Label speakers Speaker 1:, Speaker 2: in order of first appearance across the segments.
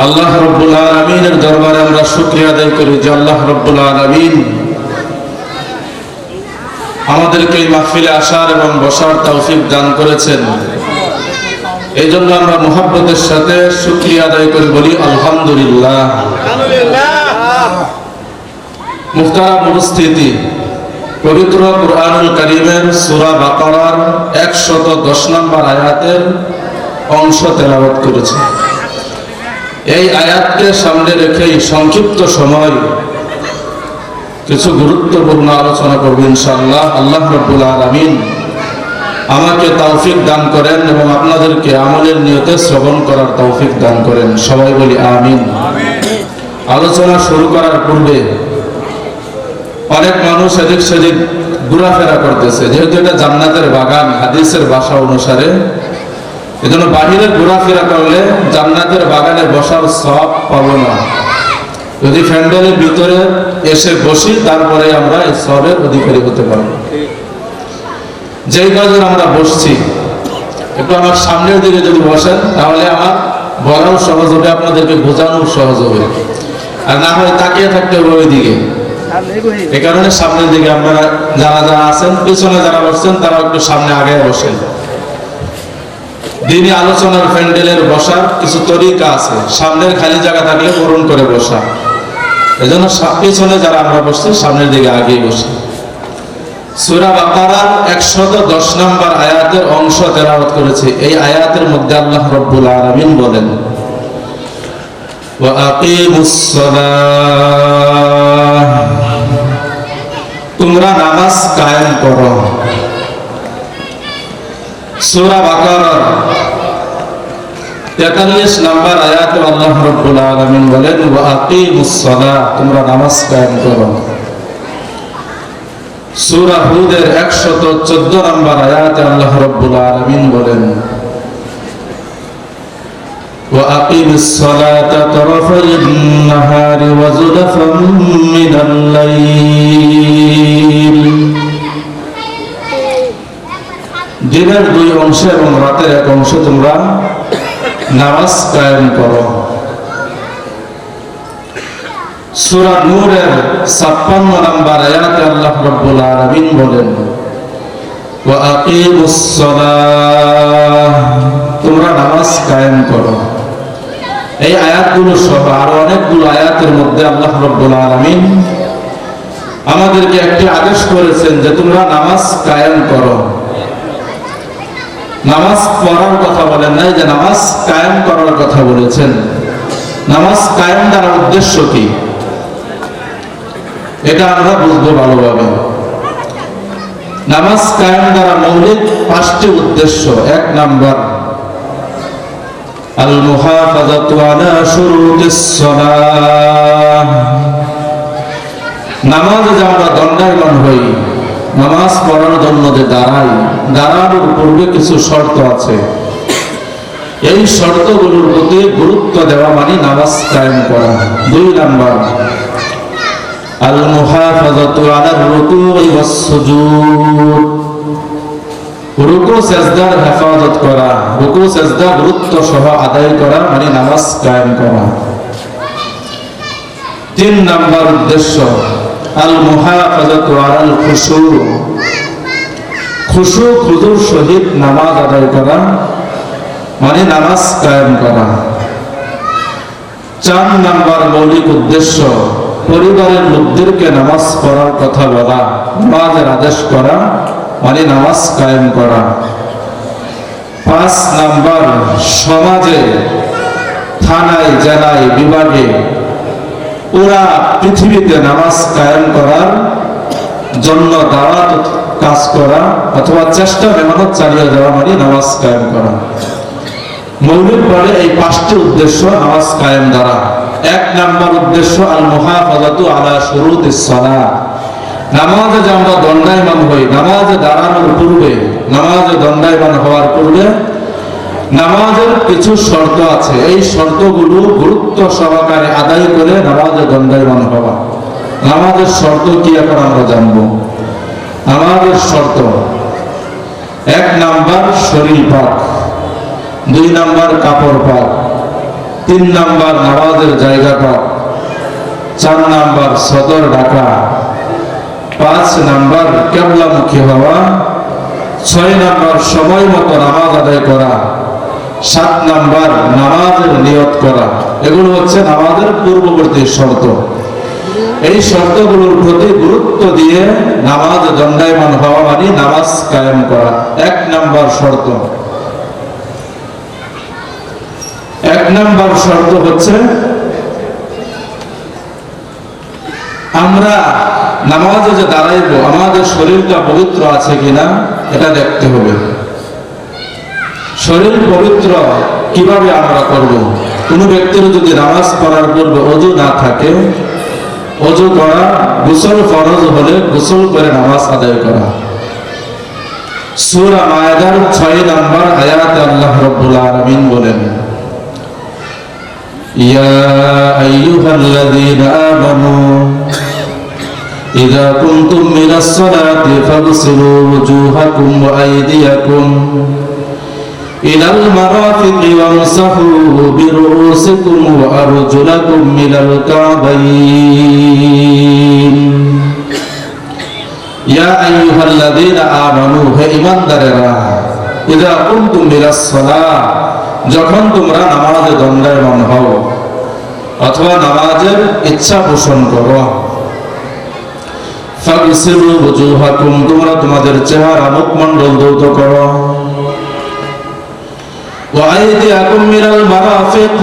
Speaker 1: আল্লাহ রাব্বুল আলামিনের দরবারে আমরা শুকরিয়া আদায় করি যে আল্লাহ রাব্বুল আলামিন আমাদেরকে এই মাহফিলে আসার এবং বসার তৌফিক দান করেছেন। এই জন্য আমরা মুহাব্বতের সাথে শুকরিয়া আদায় করে বলি আলহামদুলিল্লাহ। মুহতারাম উপস্থিতি, পবিত্র কুরআনুল কারীমের সূরা বাকারার 110 নম্বর আয়াতের অংশ তেলাওয়াত করেছি। এই আয়াতকে সামনে রেখেই সংক্ষিপ্ত সময় কিছু গুরুত্বপূর্ণ আলোচনা করব ইনশাআল্লাহ। আল্লাহ রাব্বুল আলামিন আমাকে তৌফিক দান করেন এবং আপনাদেরকে আমলের নিয়তে শ্রবণ করার তৌফিক দান করেন। সবাই বলি আমিন। আলোচনা শুরু করার পূর্বে অনেক মানুষ এদিক সেদিক ঘোরাফেরা করতেছে, যেহেতু এটা জান্নাতের বাগান হাদিসের ভাষা অনুসারে, এজন্য বাহিরে ঘোরাফেরা করলে জান্নাতের বাগানে বসার সওয়াব পাবো না। যদি প্যান্ডেলের ভিতরে এসে বসি তারপরে আমরা এই সওয়াবের অধিকারী হতে পারবো। যেই কজন আমরা বসছি একটু আমার সামনের দিকে যদি বসেন তাহলে আমার বলাও সহজ হবে, আপনাদেরকে বোঝানোও সহজ হবে। আর না হয় তাকিয়ে থাকতে হবে ওই দিকে। এই কারণে সামনের দিকে আপনারা যারা যারা আছেন, পিছনে যারা বসছেন তারা একটু সামনে আগে বসেন। দিনী আলোচনার প্যান্ডেলের বসার কিছু তরিকা আছে, সামনের খালি জায়গা থাকলে পূরণ করে বসা। এজন্য পিছনে যারা আমরা বসছি সামনের দিকে আগে বসি। সূরা বাকারার 110 নম্বর আয়াতের অংশ তেলাওয়াত করেছি। এই আয়াতের মধ্যে আল্লাহ রাব্বুল আলামিন বলেন, ওয়া আকিমুস সালাহ, তোমরা নামাজ কায়েম করো। সূরা বাকারার 43 নম্বর আয়াতে আল্লাহ রাব্বুল আলামিন বলেন, ওয়া আকিমুস সালাহ, তোমরা নামাজ কায়েম করো। সূরা হুদের 114 নম্বর আয়াতে আল্লাহ রাব্বুল আলামিন বলেন, ওয়া আকিমিস সালাতা তারাফাইন নাহারি ওয়া যুলাফাম মিনাল লাইল, দিনের 2 অংশে এবং রাতের 1 অংশে তোমরা নামাজ কায়েম করো। সূরা নূরের 56 নম্বর আয়াতে আল্লাহ রাব্বুল আলামিন বলেন, ওয়া আকিমুস সালাহ, তোমরা নামাজ কায়েম করো। এই আয়াতগুলো সহ আরো অনেকগুলো আয়াতের মধ্যে আল্লাহ রাব্বুল আলামিন আমাদেরকে একটি আদেশ করেছেন যে তোমরা নামাজ কায়েম করো। নামাজ পড়ার কথা বলেন নাই, যে নামাজ কায়েম করার কথা বলেছেন। নামাজ কায়েম দ্বারা উদ্দেশ্য কি এটা আমরা বুঝবো ভালোভাবে। নামাজ কায়েম দ্বারা মৌলিক 5টি উদ্দেশ্য। 1 নাম্বার, আল মুহাফাজাতু আলা শুরুতিস সালাহ, নামাজে যে আমরা দণ্ডায়মান হই, নামাজ পড়ার জন্য যে দাঁড়াই, দাঁড়ানোর পূর্বে কিছু শর্ত আছে। এই শর্তগুলোর প্রতি গুরুত্ব দেওয়া মানে নামাজ কায়েম করা। 2 নাম্বার, আল মুহাফাজাতু আলা রুকুই ওয়াস সুজুদ, রুকু সিজদার হেফাজত করা, রুকু সিজদা গুরুত্ব সহ আদায় করা মানে নামাজ কায়েম করা। 3 নাম্বার উদ্দেশ্য, আল মুহাফাজাতু আলাল খুশু, খুশু খুজুর সহিত নামাজ আদায় করা মানে নামাজ কায়েম করা। 4 নাম্বার মৌলিক উদ্দেশ্য, পরিবারের লোকদেরকে নামাজ পড়ার কথা বলা, নামাজের আদেশ করা মানে নামাজ কায়েম করা। 5 নাম্বার, সমাজে, থানায়, জেলায়, বিভাগে, পুরা পৃথিবীতে নামাজ কায়েম করার জন্য দাওয়াত কাজ করা অথবা চেষ্টা মেহনত চালিয়ে যাওয়া মানে নামাজ কায়েম করা। মৌলিক ভাবে এই 5টি উদ্দেশ্য নামাজ কায়েম দ্বারা। 1 নাম্বার উদ্দেশ্য, আল মুহাফাজাতু আলা শুরুতিস সালাহ, নামাজে যে আমরা দণ্ডায়মান হই, নামাজে দাঁড়ানোর পূর্বে, নামাজে দণ্ডায়মান হওয়ার পূর্বে নামাজের কিছু শর্ত আছে। এই শর্তগুলো গুরুত্ব সহকারে আদায় করে নামাজে দণ্ডায়মান হওয়া। নামাজের শর্ত কি এখন আমরা জানবো। নামাজের শর্ত, 1 নাম্বার শরীর পাক, 2 নাম্বার কাপড় পাক, 3 নাম্বার নামাজের জায়গাটা, 4 নাম্বার সদর ঢাকা, 5 নাম্বার কিবলামুখী হওয়া, 6 নাম্বার সময় মতো নামাজ আদায় করা, 7 নাম্বার নামাজের নিয়ত করা। এগুলো হচ্ছে নামাজের পূর্ববর্তী শর্ত। এই শর্তগুলোর প্রতি গুরুত্ব দিয়ে নামাজ দণ্ডায়মান হওয়া মানে নামাজ কায়েম করা। 1 নাম্বার শর্ত, 1 নাম্বার শর্ত হচ্ছে আমরা নামাজে যে দাঁড়াইবো আমাদের শরীরটা পবিত্র আছে কিনা এটা দেখতে হবে। শরীর পবিত্র কিভাবে আমরা করব? কোনো ব্যক্তির যদি নামাজ পড়ার পূর্বে ওযু না থাকে, ওযু করা, গোসল ফরজ হলে গোসল করে নামাজ আদায় করা। সূরা মায়েদার 6 নম্বর আয়াতে আল্লাহ রাব্বুল আলামিন বলেন, ইয়া আইয়ুহাল্লাযীনা আমানু ইযা কুনতুম মিনাস সালাতি ফাগসিলু ওয়ুজুহাকুম ওয়া আইদিয়াকুম ইলাল মারাফিকি ওয়ামসাহু বিরুউসিকুম ওয়া আরজুলাকুম মিনাল কাবাইন। ইয়া আইয়ুহাল্লাযীনা আমানু, হে ঈমানদারেরা, ইযা কুনতুম মিনাস সালাত, যখন তোমরা নামাজে দণ্ডায়মান হও অথবা নামাজের ইচ্ছা পোষণ করো, ফাগসিলু ওয়ুজুহাকুম, তোমরা তোমাদের চেহারা মুখমণ্ডল ধৌত করো, ওয়া আইদিয়াকুম মিনাল মারাফিক,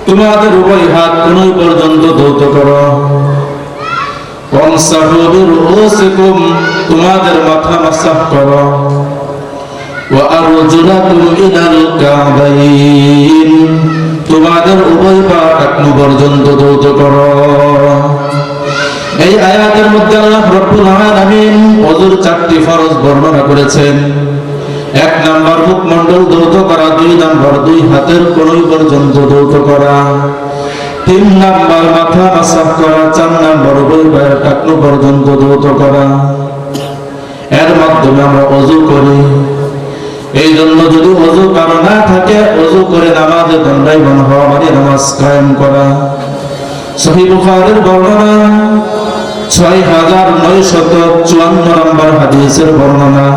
Speaker 1: তোমাদের উভয় হাত কনুই পর্যন্ত ধৌত করো, ওয়ামসাহু বিরুউসিকুম, তোমাদের মাথা মাসাহ করো, ওয়া আরজুলাকুম ইলাল কাবাইন, তোমাদের উভয় পা টাকনু পর্যন্ত ধৌত করো। এই আয়াতের মধ্যে আল্লাহ রাব্বুল আলামিন ওযুর 4টি ফরজ বর্ণনা করেছেন। 1 নাম্বার মুখমণ্ডল ধৌত করা, 2 নাম্বার 2 হাতের কনুই পর্যন্ত ধৌত করা, 3 নাম্বার মাথা মাসাহ করা, 4 নাম্বার উভয় পায়ের টাকনু পর্যন্ত ধৌত করা। এর মাধ্যমে আমরা ওযু করি। এই জন্য যদি ওযু কারো না থাকে, ওযু করে নামাজে দণ্ডায়মান হওয়া মানে নামাজ কায়েম করা। সহিহ বুখারীর বর্ণনা 6954 নম্বর হাদিসের বর্ণনা।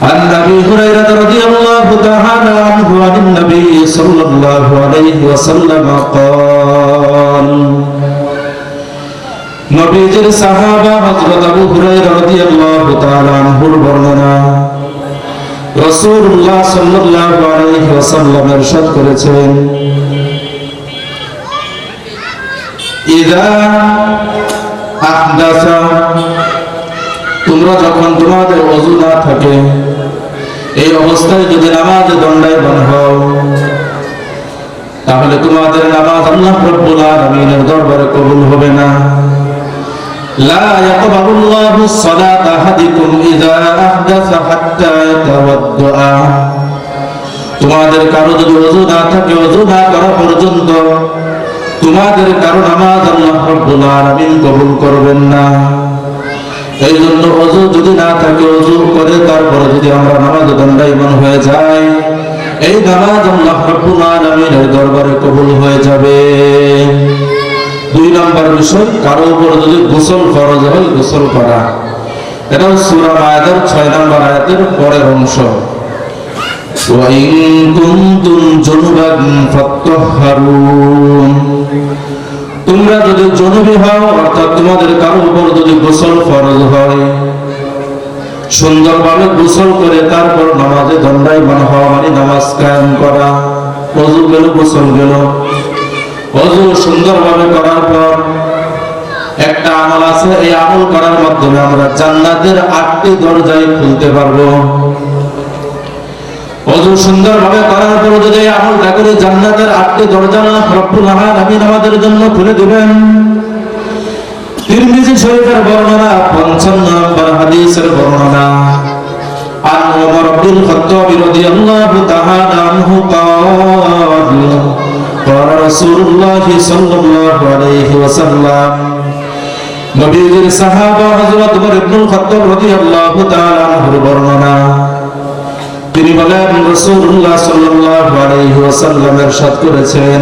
Speaker 1: عن أبي هريرة رضي الله تعالى عنه عن النبي صلى الله عليه وسلم قال, নবীজির সাহাবা হযরত আবু হুরায়রা রাদিয়াল্লাহু তাআলা আনহুর বর্ণনা, রাসূলুল্লাহ সাল্লাল্লাহু আলাইহি ওয়াসাল্লাম ইরশাদ করেছেন, ইযা আহদাসা, তোমরা যখন তোমাদের ওযু না থাকে এই অবস্থায় যদি নামাজে দণ্ডায়মান হও, তাহলে তোমাদের নামাজ আল্লাহ রাব্বুল আলামিনের দরবারে কবুল হবে না। লা ইয়াকবালুল্লাহু সালাতা আহাদিকুম ইযা আহদাসা হাত্তা ইয়াতাওয়াদ্দা, তোমাদের কারো যদি ওযু না থাকে, ওযু না করা পর্যন্ত তোমাদের কারো নামাজ আল্লাহ রাব্বুল আলামিন কবুল করবেন না। এই জন্য ওযু যদি না থাকে, ওযু করে তারপরে যদি আমরা নামাজে দণ্ডায়মান হয়ে যাই, এই নামাজ আল্লাহ রাব্বুল আলামিনের দরবারে কবুল হয়ে যাবে। 2 নম্বর বিষয়, কারো উপর যদি গোসল ফরজ হয় গোসল করা। এটাও সূরা মায়েদার 6 নম্বর আয়াতের পরের অংশ। ওয়া ইন কুনতুম জুনুবান ফাত্তাহহারুন, তোমরা যদি জুনুবী হও, অর্থাৎ তোমাদের কারো উপর যদি গোসল ফরজ হয়, সুন্দরভাবে গোসল করে তারপর নামাজে দণ্ডায়মান হওয়া মানে নামাজ কায়েম করা। ওযু গেল, গোসল গেল, ওযু সুন্দরভাবে করার পর একটা আমল আছে, এই আমল করার মাধ্যমে আমরা জান্নাতের 8টি দরজায় খুলতে পারবো। ওযু সুন্দরভাবে করার পর যদি এই আমলটা করে, জান্নাতের 8টি দরজা আল্লাহ রাব্বুল আলামিন আমাদের জন্য খুলে দিবেন। তিরমিজি শরীফের বর্ণনা, 55 নম্বর হাদিসের বর্ণনা। আন ওমর ইবনুল খাত্তাব রাদিয়াল্লাহু তাআলা আনহু قال قال رسول الله صلى الله عليه وسلم, নবীজির সাহাবা হযরত ওমর ইবনুল খাত্তাব রাদিয়াল্লাহু তাআলা আনহুর বর্ণনা, তিনি বলেন, রাসূলুল্লাহ সাল্লাল্লাহু আলাইহি ওয়াসাল্লাম ইরশাদ করেছেন,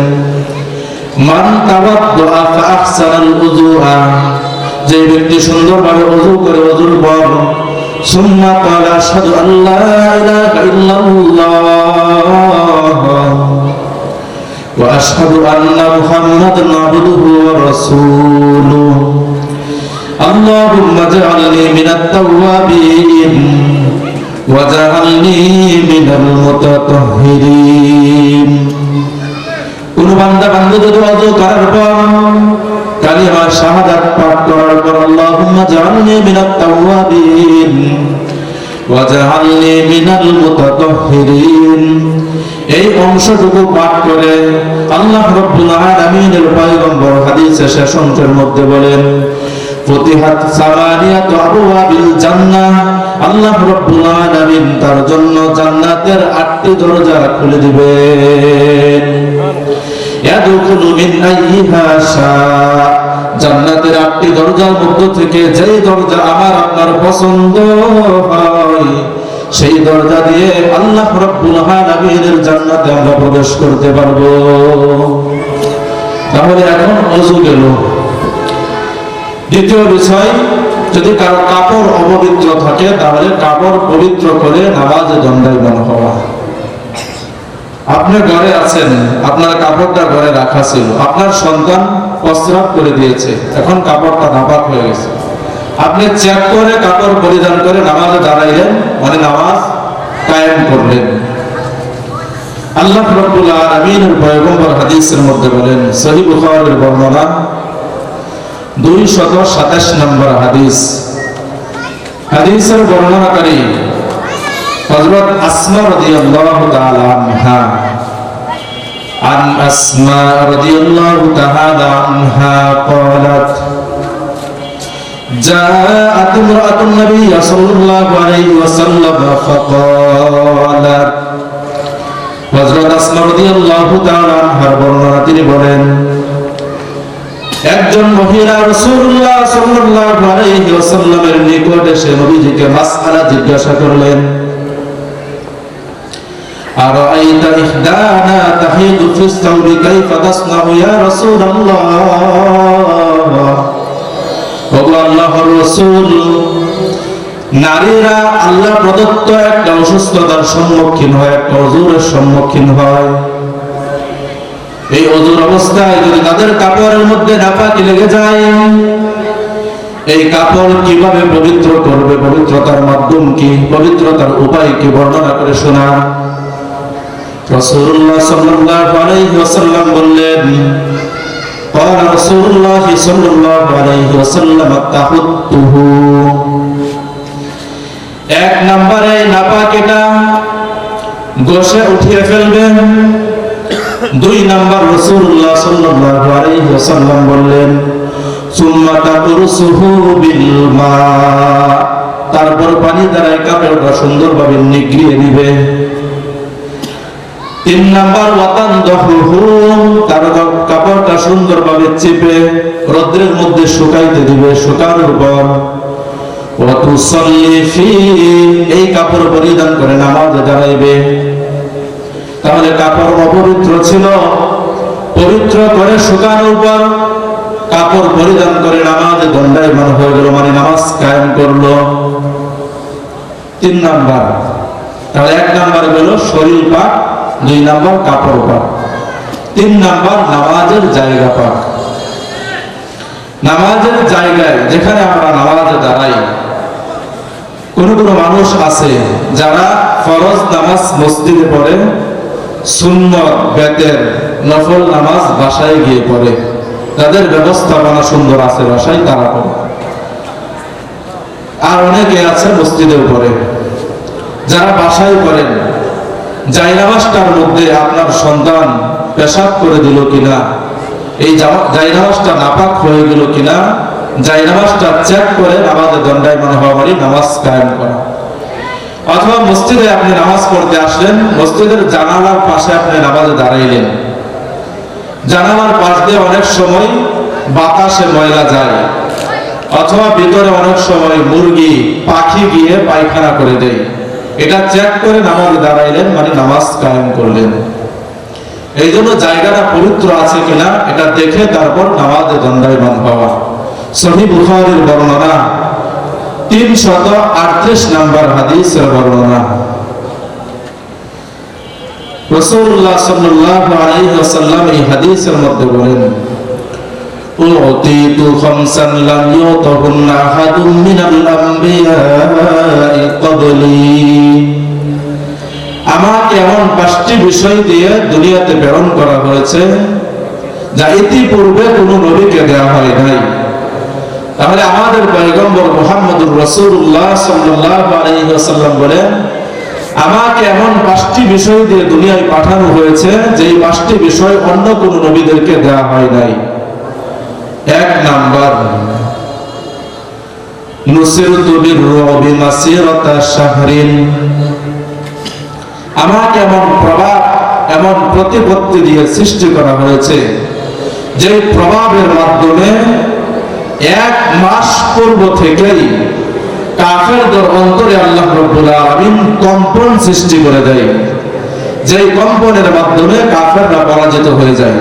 Speaker 1: মান তাওয়াদ্দা ফা আহসানাল উযুআ, যে ব্যক্তি সুন্দরভাবে ওযু করে ওযুর পর সুম্মা ক্বালা আশহাদু আল্লা ইলাহা ইল্লাল্লাহ ওয়া আশহাদু আন্না মুহাম্মাদান আবদুহু ওয়া রাসূলুহু আল্লাহুম্মা জাআলনি মিনাত তাওয়াবিন ওয়া জাআলনি মিনাল মুতাতাহহিরিন। কোন বান্দা যদি ওযু করার পর কালিমা শাহাদাত পাঠ করার পর আল্লাহুম্মা জাআলনি মিনাত তাওয়াবিন ওয়া জাআলনি মিনাল মুতাতাহহিরিন, এই অংশটুকু পাঠ করে আল্লাহ রাব্বুল আলামিনের পয়গম্বর হাদিসে শেষ অংশের মধ্যে বলেন, ফুতিহাত সামানিয়াতু আবওয়াবিল জান্নাহ, আল্লাহ রাব্বুল আলামিন তার জন্য জান্নাতের 8টি দরজা খুলে দিবেন। ইয়াদখুলু মিন আইয়িহা শা, জান্নাতের 8টি দরজার মধ্য থেকে যেই দরজা আমার আপনার পছন্দ হয় সেই দরজা দিয়ে আল্লাহ রাব্বুল আলামিনের জান্নাতে আমরা প্রবেশ করতে পারবো। তাহলে এখন ওযু গেল। দ্বিতীয় বিষয়, যদি কারো কাপড় অপবিত্র থাকে তাহলে কাপড় পবিত্র করে নামাজে দণ্ডায়মান হওয়া। আপনি ঘরে আছেন, আপনার কাপড়টা ঘরে রাখা ছিল, আপনার সন্তান প্রস্রাব করে দিয়েছে, এখন কাপড়টা নাপাক হয়ে গেছে, আপনি চেক করে কাপড় পরিধান করে নামাজে দাঁড়াইলেন, মানে নামাজ কায়েম করলেন। আল্লাহ রাব্বুল আলামিনের পয়গম্বর হাদিসের মধ্যে বলেন, সহিহ বুখারীর বর্ণনা 227 নম্বর হাদিস, হাদিসের বর্ণনাকারী হযরত আসমা রাদিয়াল্লাহু তাআলা আনহা, আন আসমা রাদিয়াল্লাহু তাআলা আনহা قالت جاءت امرأة النبي صلى الله عليه وسلم فقالت, হযরত আসমা রাদিয়াল্লাহু তাআলা আনহার বর্ণনা তিনি বলেন, একজন মহিলা রাসূলুল্লাহ সাল্লাল্লাহু আলাইহি ওয়াসাল্লামের নিকট এসে নবীজিকে মাসআলা জিজ্ঞাসা করলেন, আরাআইতা ইহদানা তাহিদু ফিস সাওবি কাইফা তাসনাউ ইয়া রাসূলুল্লাহ, ওগো আল্লাহর রাসূল, নারীরা আল্লাহ প্রদত্ত একটা অসুস্থতার সম্মুখীন হয়, একটা ওযুরের সম্মুখীন হয়, এই ওযুর অবস্থায় যদি তাদের কাপড়ের মধ্যে নাপাকি লেগে যায়, এই কাপড় কিভাবে পবিত্র করবে, পবিত্রতার মাধ্যম কি, পবিত্রতার উপায় কি বর্ণনা করে শোনান। রাসূলুল্লাহ সাল্লাল্লাহু আলাইহি ওয়াসাল্লাম বললেন, قال رسول الله صلى الله عليه وسلم তাহুত্তুহু, এক নম্বরে নাপাকিটা গোসে উঠিয়ে ফেলবেন। 2 নম্বর রাসূলুল্লাহ সাল্লাল্লাহু আলাইহি ওয়াসাল্লাম বললেন, সুম্মা তাকুরসুহু বিল মা, তারপর পানি দ্বারা কাপড়টা সুন্দরভাবে নিগড়িয়ে দিবে। 3 নম্বর ওয়াতানদাহুহু, তার কাপড়টা সুন্দরভাবে চেপে রোদ্রের মধ্যে শুকাইতে দিবে, শুকানোর পর ওয়া তুসাল্লি ফি, এই কাপড় পরিধান করে নামাজে দাঁড়াইবে। তাহলে কাপড় অপবিত্র ছিল, পবিত্র করে শুকানোর পর কাপড় পরিধান করে নামাজে দণ্ডায়মান হয়ে গেল, মানে নামাজ কায়েম করলো। 3 নাম্বার, তাহলে 1 নাম্বার হলো শরীর পাক, 2 নাম্বার কাপড় পাক, 3 নাম্বার নামাজের জায়গা পাক। নামাজের জায়গায় যেখানে আমরা নামাজে দাঁড়াই, কোন মানুষ আছে যারা ফরজ নামাজ মসজিদে পড়ে, সুন্নত বেতের নফল নামাজ বাসায় গিয়ে পড়ে, তাদের ব্যবস্থাপনা সুন্দর আছে, বাসায় তারা পড়ে। আর অনেকে আছে মসজিদেও পড়ে। যারা বাসায় পড়েন, জায়নামাজটার মধ্যে আপনার সন্তান পেশাব করে দিল কিনা, এই জায়নামাজটা নাপাক হয়ে গেল কিনা, জায়নামাজটা চেক করে নামাজে দণ্ডায়মান হওয়া, মানে নামাজ কায়েম করা। অথবা মসজিদে আপনি নামাজ পড়তে আসলেন, মসজিদের জানালার পাশে আপনি নামাজে দাঁড়াইলেন, জানালার পাশ দিয়ে অনেক সময় বাতাসে ময়লা যায়, অথবা ভিতরে অনেক সময় মুরগি পাখি গিয়ে পায়খানা করে দেয়, এটা চেক করে নামাজে দাঁড়াইলেন, মানে নামাজ কায়েম করলেন। এই জন্য জায়গাটা পবিত্র আছে কিনা এটা দেখে তারপর নামাজে দণ্ডায়মান হওয়া। সহিহ বুখারীর বর্ণনা 338 নম্বর হাদিসের বর্ণনা। রাসূলুল্লাহ সাল্লাল্লাহু আলাইহি ওয়াসাল্লাম এই হাদিসের মধ্যে বলেন, উতিতু খামসান লাম ইউতাহুন্না আহাদুম মিনাল আমবিয়া'i ক্বাবলি। আমাকে এমন 5টি বিষয় দিয়ে দুনিয়াতে প্রেরণ করা হয়েছে যা ইতিপূর্বে কোনো নবীকে দেওয়া হয় নাই। তাহলে আমাদের পয়গম্বর মুহাম্মদুর রাসূলুল্লাহ সাল্লাল্লাহু আলাইহি ওয়াসাল্লাম বলেন, আমাকে এমন 5টি বিষয় দিয়ে দুনিয়ায় পাঠানো হয়েছে যেই 5টি বিষয় অন্য কোন নবীদেরকে দেওয়া হয় নাই। 1 নাম্বার, নুসিরতু বির-রু'বি মাসিরাতা শাহরিন। আমাকে এমন প্রভাব, এমন প্রতিপত্তি দিয়ে সৃষ্টি করা হয়েছে যে প্রভাবের মাধ্যমে 1 মাস পূর্ব থেকেই কাফেরদের অন্তরে আল্লাহ রাব্বুল আলামিন কম্পন সৃষ্টি করে দেয়, যেই কম্পনের মাধ্যমে কাফেররা পরাজিত হয়ে যায়।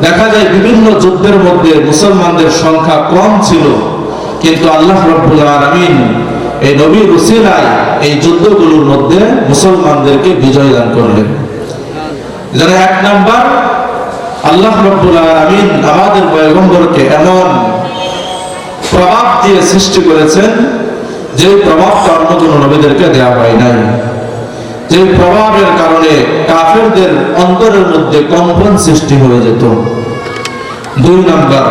Speaker 1: দেখা যায় বিভিন্ন যুদ্ধের মধ্যে মুসলমানদের সংখ্যা কম ছিল, কিন্তু আল্লাহ রাব্বুল আলামিন এই নবীর উসিলায় এই যুদ্ধগুলোর মধ্যে মুসলমানদেরকে বিজয় দান করলেন। যারা 1 নাম্বার, আল্লাহ রাব্বুল আলামিন আমাদের পয়গম্বরকে এমন প্রভাব দিয়ে সৃষ্টি করেছেন যে প্রভাবটা অন্য কোন নবীদেরকে দেওয়া হয় নাই, যে প্রভাবের কারণে কাফেরদের অন্তরের মধ্যে কম্পন সৃষ্টি হয়ে যেত। 2 নাম্বার,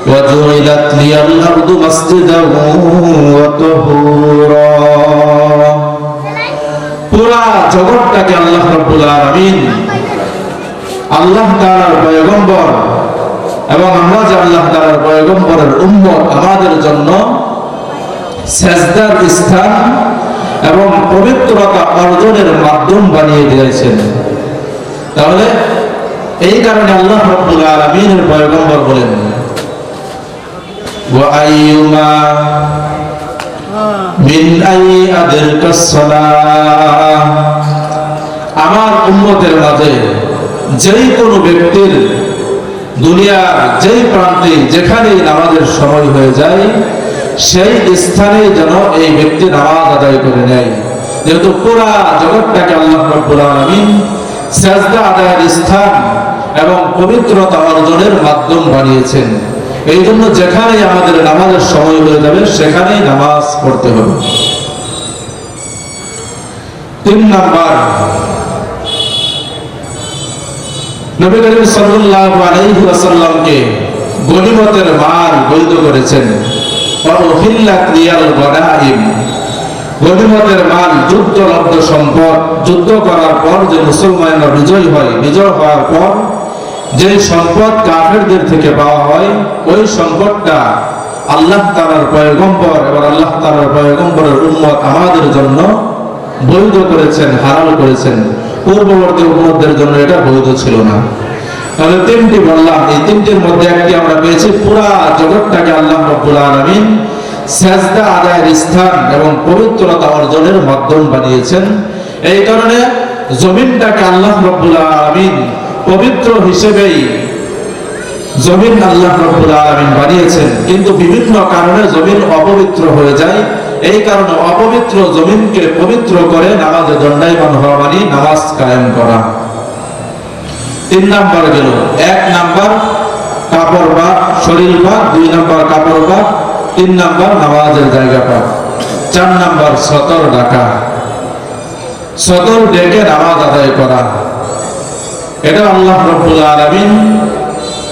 Speaker 1: ওয়াজুইলাত লিয়াল আরদু মাসজিদান ওয়া তাহুরা। পুরা জগৎটাকে আল্লাহ রাব্বুল আলামিন, আল্লাহ তাআলার পয়গম্বর এবং আমরা যে আল্লাহ তাআলার পয়গম্বরের উম্মত, আমাদের জন্য সেজদার স্থান এবং পবিত্রতা অর্জনের মাধ্যম বানিয়ে দিয়েছেন। তাহলে এই কারণে আল্লাহ রাব্বুল আলামিনের পয়গম্বর বলেন, ওয়া আইয়ুমা মিন আইয়াদিরকাস সালাহ। আমার উম্মতের মাঝে যেই কোনো ব্যক্তির দুনিয়ার যেই প্রান্তে যেখানেই নামাজের সময় হয়ে যায়, সেই স্থানে যেন এই ব্যক্তি নামাজ আদায় করে নেয়। যেহেতু পুরা জগৎটাকে আল্লাহ রাব্বুল আলামিন সিজদা আদায়ের স্থান এবং পবিত্রতা অর্জনের মাধ্যম বানিয়েছেন, এই জন্য যেখানেই আমাদের নামাজের সময় হয়ে যাবে সেখানেই নামাজ পড়তে হবে। 3 নাম্বার, নবী করিম সাল্লাল্লাহু আলাইহি ওয়াসাল্লামকে গনিমতের মাল বৈধ করেছেন। গনিমতের মাল যুদ্ধলব্ধ সম্পদ, যুদ্ধ করার পর যে মুসলমানরা বিজয় হয়, বিজয় হওয়ার পর যে সম্পদ কাফেরদের থেকে পাওয়া হয়, ওই সম্পদটা আল্লাহ তাআলার পয়গম্বর এবং আল্লাহ তাআলার পয়গম্বরের উম্মত আমাদের জন্য বৈধ করেছেন, হালাল করেছেন। পূর্ববর্তী উম্মতদের জন্য এটা বৈধ ছিল না। তাহলে 3টি বললাম, এই 3টির মধ্যে একটি আমরা পেয়েছি, পুরা জগৎটাকে আল্লাহ রাব্বুল আলামিন সিজদা আদায়ের স্থান এবং পবিত্রতা অর্জনের মাধ্যম বানিয়েছেন। এই কারণে জমিনটাকে আল্লাহ রাব্বুল আলামিন পবিত্র হিসেবেই জমিন আল্লাহ রাব্বুল আলামিন বানিয়েছেন, কিন্তু বিভিন্ন কারণে জমিন অপবিত্র হয়ে যায়। এই কারণে অপবিত্র জমিনকে পবিত্র করে নামাজে দণ্ডায়মান হওয়া মানে নামাজ কায়েম করা। 3 নাম্বার গেল। 1 নাম্বার কাপড় পাক, শরীর পাক। 2 নাম্বার কাপড় পাক। 3 নাম্বার নামাজের জায়গা পাক। 4 নাম্বার সতর ডাকা, সতর ডেকে নামাজ আদায় করা। এটা আল্লাহ রাব্বুল আলামিন